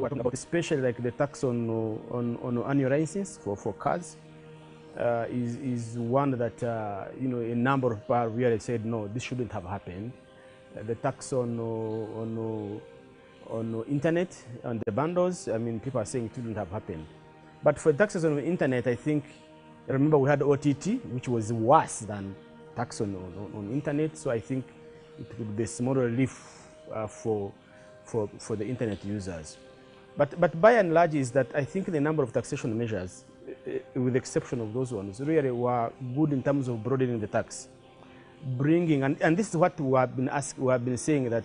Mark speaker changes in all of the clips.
Speaker 1: we're talking about, especially like the tax on annual license for cars, is one that a number of people really said no, this shouldn't have happened. The tax on internet, on the bundles, I mean, people are saying it shouldn't have happened. But for taxes on the internet, I think, remember we had OTT, which was worse than tax on internet. So I think it would be a small relief for the internet users. But by and large is that I think the number of taxation measures, with the exception of those ones, really were good in terms of broadening the tax. Bringing, and this is what we have been saying, that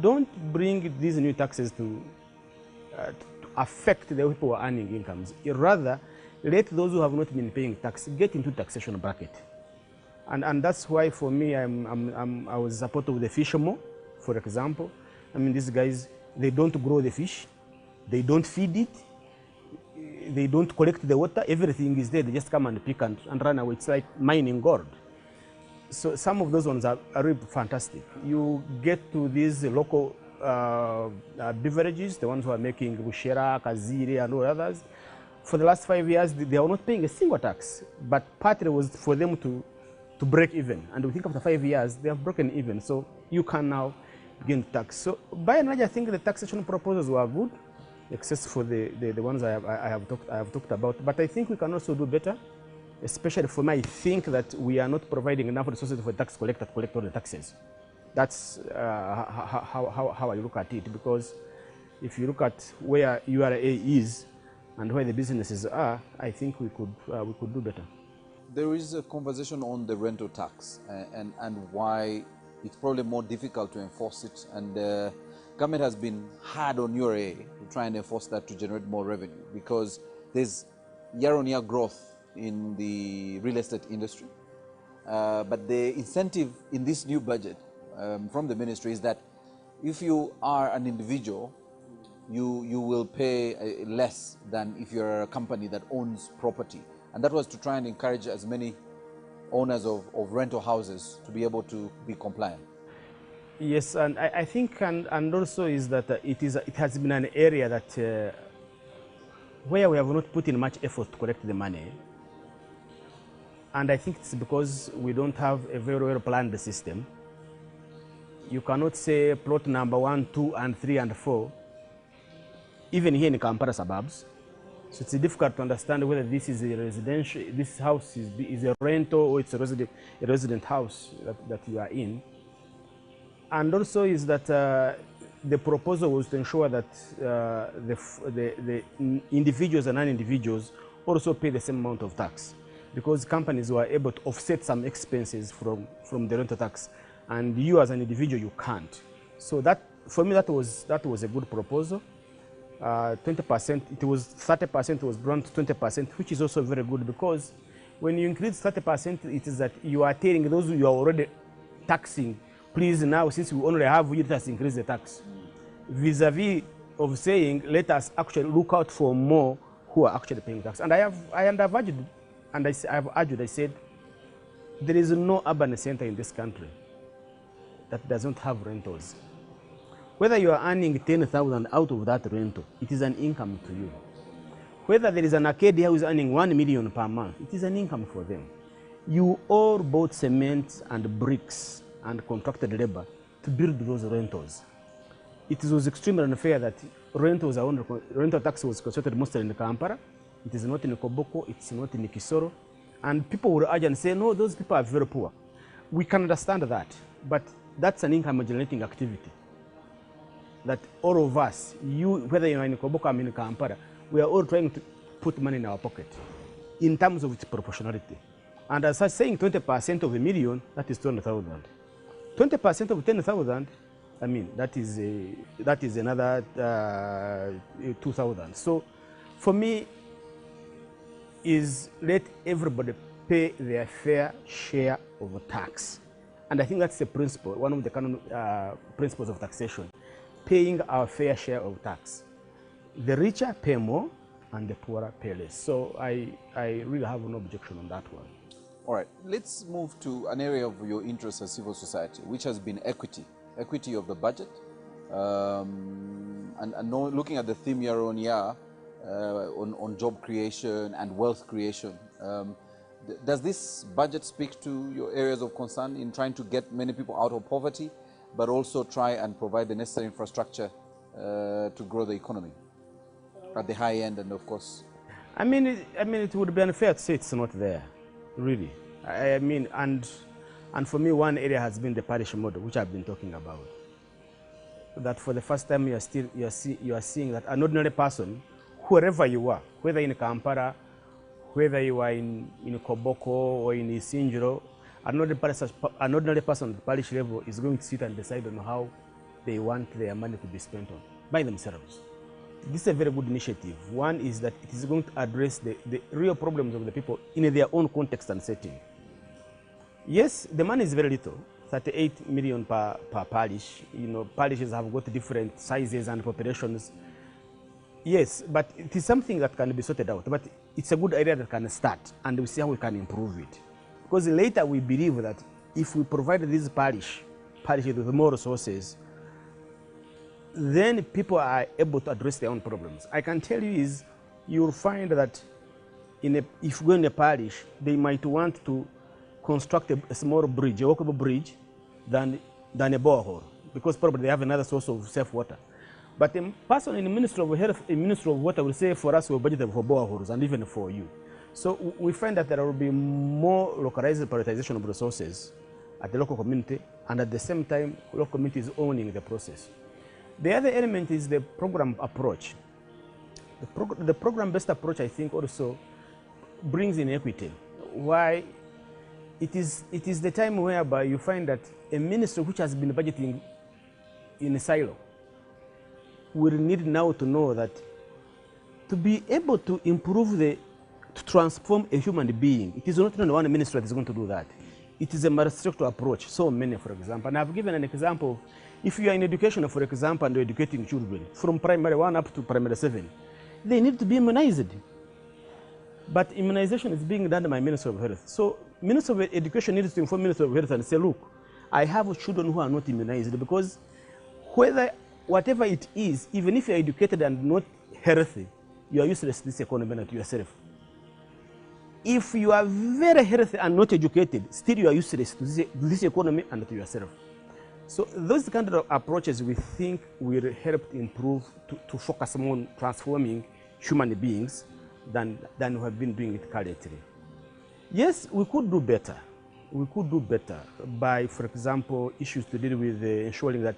Speaker 1: don't bring these new taxes to affect the people who are earning incomes. Rather, let those who have not been paying tax get into taxation bracket. And that's why for me, I was supportive of the fishermen, for example. I mean, these guys, they don't grow the fish, they don't feed it, they don't collect the water, everything is there, they just come and pick and run away. It's like mining gold. So some of those ones are really fantastic. You get to these local beverages, the ones who are making bushera, kaziri, and all others. For the last 5 years, they are not paying a single tax, but partly was for them to break even. And we think after 5 years, they have broken even. So you can now begin to tax. So by and large, I think the taxation proposals were good, except for the ones I have talked about. But I think we can also do better. Especially for me, I think that we are not providing enough resources for tax collector to collect all the taxes. That's how I look at it, because if you look at where URA is and where the businesses are, I think we could do better.
Speaker 2: There is a conversation on the rental tax and why it's probably more difficult to enforce it, and government has been hard on URA to try and enforce that to generate more revenue, because there's year-on-year growth in the real estate industry. But the incentive in this new budget from the ministry is that if you are an individual, you will pay less than if you're a company that owns property. And that was to try and encourage as many owners of rental houses to be able to be compliant.
Speaker 1: Yes, and I think, and also is that it has been an area that where we have not put in much effort to collect the money. And I think it's because we don't have a very well planned system. You cannot say plot number 1, 2, and 3, and 4, even here in Kampala suburbs. So it's difficult to understand whether this is a residential, this house is a rental or it's a resident house that you are in. And also is that the proposal was to ensure that the individuals and non-individuals also pay the same amount of tax, because companies were able to offset some expenses from the rental tax, and you as an individual, you can't. So that, for me, that was a good proposal. 20%, it was 30%, was brought to 20%, which is also very good, because when you increase 30%, it is that you are telling those who you are already taxing, please now, since we only have you, let us increase the tax. Vis-a-vis of saying, let us actually look out for more who are actually paying tax. And I have argued, and I have argued, I said, there is no urban center in this country that does not have rentals. Whether you are earning 10,000 out of that rental, it is an income to you. Whether there is an Arcadia who is earning 1 million per month, it is an income for them. You all bought cement and bricks and contracted labor to build those rentals. It was extremely unfair that rental tax was concentrated mostly in Kampala. It is not in Koboko, it's not in Kisoro. And people will urge and say, no, those people are very poor. We can understand that, but that's an income generating activity. That all of us, whether you're in Koboko or in Kampala, we are all trying to put money in our pocket in terms of its proportionality. And as I was saying, 20% of a million, that is 200,000. 20% of 10,000, I mean, that is another 2,000. So for me, is let everybody pay their fair share of tax. And I think that's the principle, one of the canon principles of taxation, paying our fair share of tax. The richer pay more and the poorer pay less. So I really have no objection on that one.
Speaker 2: All right, let's move to an area of your interest as civil society, which has been equity of the budget. looking at the theme year on year on job creation and wealth creation, does this budget speak to your areas of concern in trying to get many people out of poverty, but also try and provide the necessary infrastructure to grow the economy at the high end and of course?
Speaker 1: I mean, it would be unfair to say it's not there, really. I mean, and for me, one area has been the parish model, which I've been talking about. That for the first time, you are seeing that an ordinary person, wherever you are, whether in Kampala, whether you are in Koboko or in Isinjiro, an ordinary person at the parish level is going to sit and decide on how they want their money to be spent on by themselves. This is a very good initiative. One is that it is going to address the real problems of the people in their own context and setting. Yes, the money is very little, 38 million per parish. Parishes have got different sizes and populations. Yes, but it is something that can be sorted out. But it's a good idea that can start, and we see how we can improve it. Because later we believe that if we provide these parishes with more resources, then people are able to address their own problems. I can tell you is, you'll find that if you go in a parish, they might want to construct a small bridge, a walkable bridge, than a borehole, because probably they have another source of safe water. But a person in the Ministry of Health, a Ministry of Water will say, for us, we'll budget for boreholes and even for you. So we find that there will be more localized prioritization of resources at the local community, and at the same time, local community is owning the process. The other element is the program approach. The program-based approach, I think, also brings in equity. Why? It is the time whereby you find that a ministry which has been budgeting in a silo will need now to know that to be able to to transform a human being, it is not only one ministry that is going to do that. It is a multi-sector approach. So many, for example. And I've given an example of, if you are in education, for example, and you're educating children from primary 1 up to primary 7, they need to be immunized. But immunization is being done by Ministry of Health. So Ministry of Education needs to inform Ministry of Health and say, look, I have children who are not immunized, because whatever it is, even if you are educated and not healthy, you are useless to this economy and to yourself. If you are very healthy and not educated, still you are useless to this economy and to yourself. So those kind of approaches we think will help improve, to focus more on transforming human beings than we have been doing it currently. Yes, we could do better. We could do better by, for example, issues to deal with ensuring that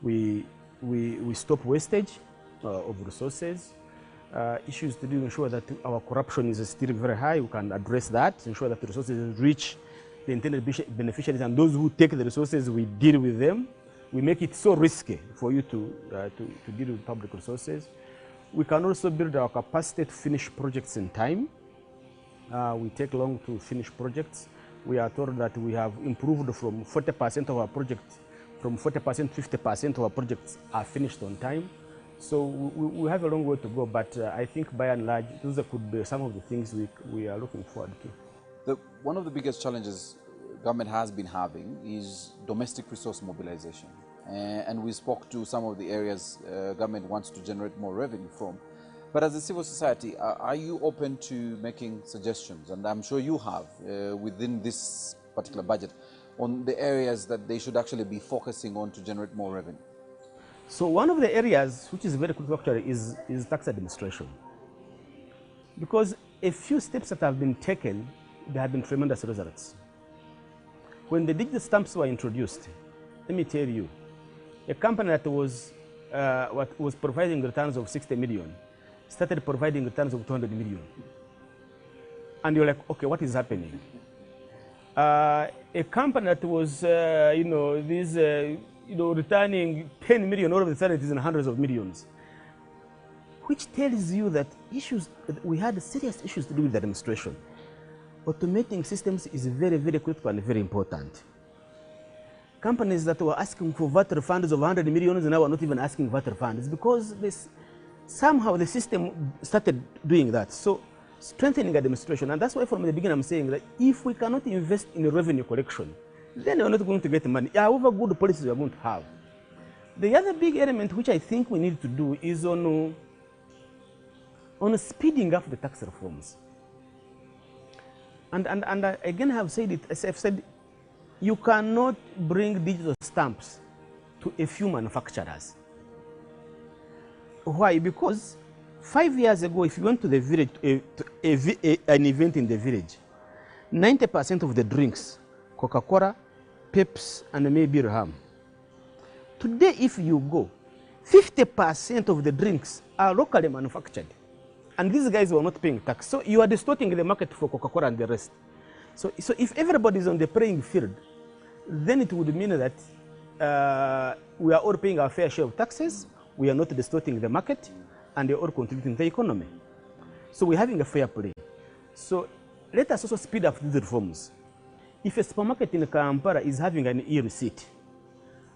Speaker 1: we stop wastage of resources. Issues to do ensure that our corruption is still very high. We can address that, ensure that the resources reach the intended beneficiaries, and those who take the resources, we deal with them. We make it so risky for you to deal with public resources. We can also build our capacity to finish projects in time. We take long to finish projects. We are told that we have improved from 40% of our projects, from 40% to 50% of our projects are finished on time. So we have a long way to go, but I think by and large, those could be some of the things we are looking forward to.
Speaker 2: One of the biggest challenges government has been having is domestic resource mobilization. And we spoke to some of the areas government wants to generate more revenue from. But as a civil society, are you open to making suggestions? And I'm sure you have within this particular budget on the areas that they should actually be focusing on to generate more revenue.
Speaker 1: So one of the areas which is very critical actually is tax administration. Because a few steps that have been taken, there have been tremendous results. When the digital stamps were introduced, let me tell you, a company that was providing returns of 60 million started providing returns of 200 million. And you're like, okay, what is happening? A company that was, returning 10 million, all of a sudden it is in hundreds of millions. Which tells you that we had serious issues to do with the administration. Automating systems is very, very critical and very important. Companies that were asking for VAT refunds of 100 million now are not even asking VAT refunds, because somehow the system started doing that. So strengthening administration, and that's why from the beginning I'm saying that if we cannot invest in revenue collection, then we're not going to get money. However good policies we are going to have, The other big element which I think we need to do is on speeding up the tax reforms. And again, I have said it, as I've said, you cannot bring digital stamps to a few manufacturers. Why? Because 5 years ago, if you went to the village, an event in the village, 90% of the drinks, Coca-Cola, Pepsi, and maybe Raham. Today, if you go, 50% of the drinks are locally manufactured. And these guys were not paying tax. So you are distorting the market for Coca-Cola and the rest. So if everybody is on the playing field, then it would mean that we are all paying our fair share of taxes, we are not distorting the market, and they are all contributing to the economy. So we're having a fair play. So let us also speed up these reforms. If a supermarket in Kampala is having an e-receipt,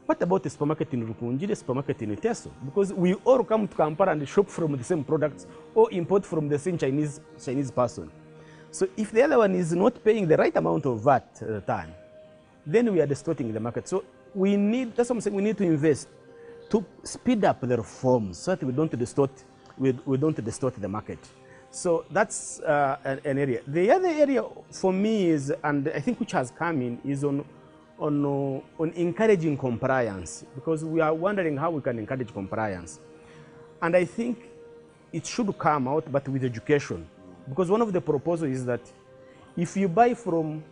Speaker 1: what about a supermarket in Rukunjiri, a supermarket in Teso? Because we all come to Kampala and shop from the same products or import from the same Chinese person. So if the other one is not paying the right amount of VAT at the time, then we are distorting the market. So we need, that's what I'm saying, we need to invest to speed up the reforms so that we don't distort, we don't distort the market. So that's an area. The other area for me is, and I think which has come in, is on encouraging compliance, because we are wondering how we can encourage compliance. And I think it should come out, but with education. Because one of the proposals is that if you buy from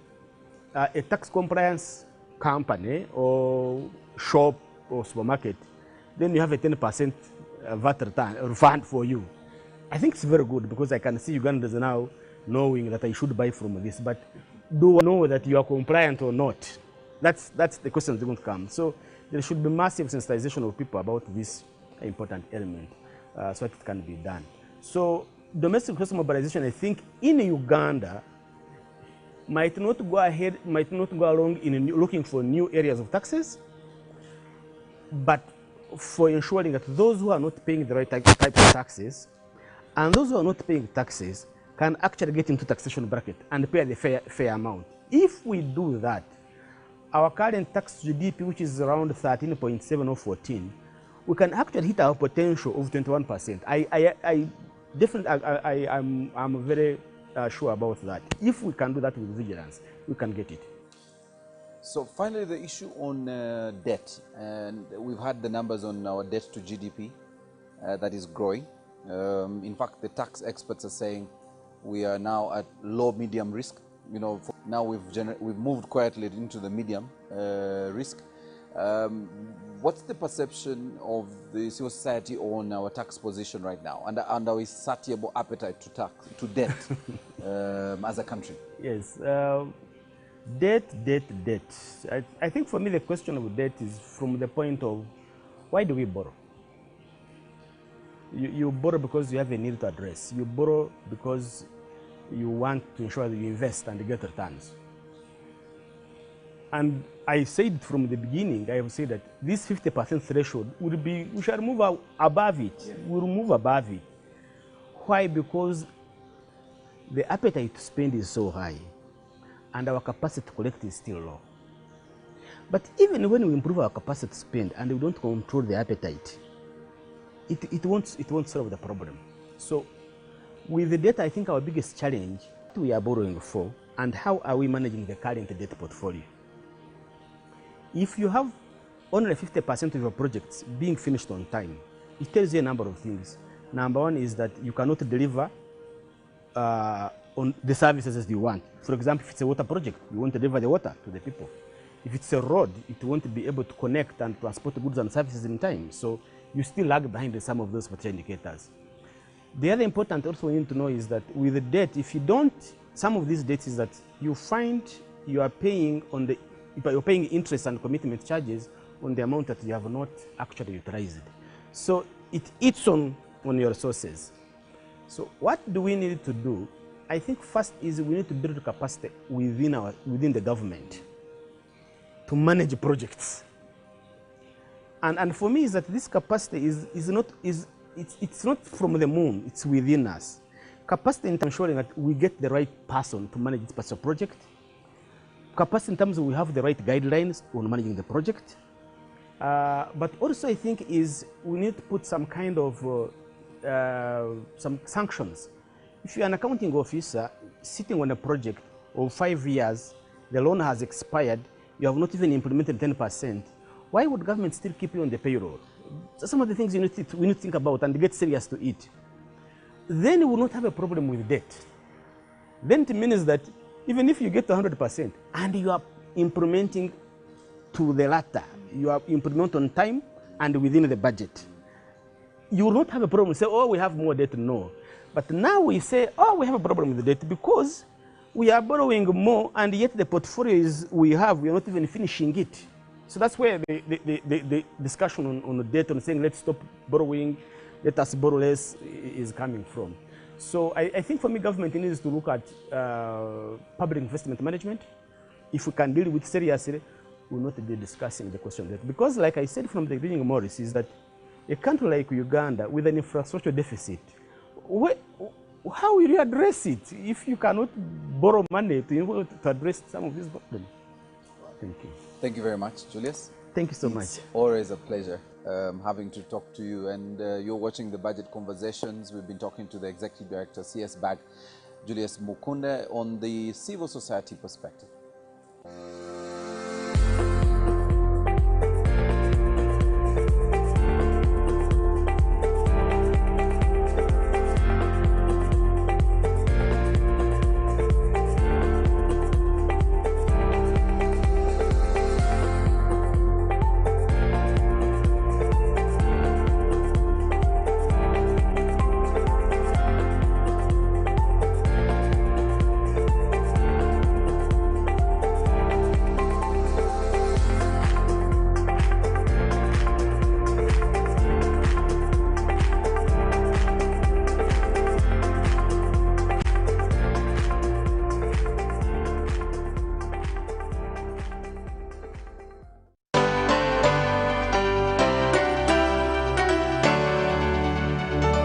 Speaker 1: a tax compliance company or shop or supermarket, then you have a 10% VAT refund for you. I think it's very good, because I can see Ugandans now knowing that I should buy from this, but do I know that you are compliant or not? That's the question that's going to come. So there should be massive sensitization of people about this important element so that it can be done. So domestic resource mobilization, I think, in Uganda might not go along in looking for new areas of taxes, but for ensuring that those who are not paying the right type of taxes and those who are not paying taxes can actually get into taxation bracket and pay the fair amount. If we do that, our current tax to GDP, which is around 13.7 or 14, we can actually hit our potential of 21%. I'm very sure about that. If we can do that with vigilance, we can get it.
Speaker 2: So finally, the issue on debt, and we've had the numbers on our debt to GDP that is growing. In fact, the tax experts are saying we are now at low medium risk. You know, now we've moved quietly into the medium risk. What's the perception of the civil society on our tax position right now, and our insatiable appetite to debt as a country?
Speaker 1: Yes, debt. I think for me the question of debt is from the point of, why do we borrow? You borrow because you have a need to address. You borrow because you want to ensure that you invest and get returns. And I said from the beginning, I have said that this 50% threshold would be, we shall move above it. Yeah. We'll move above it. Why? Because the appetite to spend is so high and our capacity to collect is still low. But even when we improve our capacity to spend and we don't control the appetite, it won't solve the problem. So with the debt, I think our biggest challenge, what we are borrowing for, and how are we managing the current debt portfolio? If you have only 50% of your projects being finished on time, it tells you a number of things. Number one is that you cannot deliver on the services as you want. For example, if it's a water project, you won't deliver the water to the people. If it's a road, it won't be able to connect and transport goods and services in time. So you still lag behind some of those potential indicators. The other important also we need to know is that with the debt, if you don't, some of these debts is that you find you are paying you're paying interest and commitment charges on the amount that you have not actually utilized. So it eats on your resources. So what do we need to do? I think first is we need to build capacity within the government to manage projects. And for me is that this capacity it's not from the moon, it's within us. Capacity in terms of ensuring that we get the right person to manage this particular project. Capacity in terms of we have the right guidelines on managing the project. But also I think is we need to put some kind of some sanctions. If you're an accounting officer sitting on a project of 5 years, the loan has expired, you have not even implemented 10%, why would government still keep you on the payroll? Some of the things we need to think about and get serious to it. Then we will not have a problem with debt. Then it means that even if you get to 100% and you are implementing to the latter, you are implementing on time and within the budget, you will not have a problem. Say, oh, we have more debt. No. But now we say, oh, we have a problem with the debt because we are borrowing more and yet the portfolios we have, we are not even finishing it. So that's where the discussion on the debt, on saying let's stop borrowing, let us borrow less, is coming from. So I think for me, government needs to look at public investment management. If we can deal with seriously, we will not be discussing the question of debt. Because like I said from the beginning, Maurice, is that a country like Uganda with an infrastructure deficit, how will you address it if you cannot borrow money to address some of these problems? Thank you.
Speaker 2: Thank you very much, Julius.
Speaker 1: Thank you so
Speaker 2: It's
Speaker 1: much.
Speaker 2: always a pleasure having to talk to you. And you're watching the Budget Conversations. We've been talking to the Executive Director, CS BAG, Julius Mukunde, on the civil society perspective.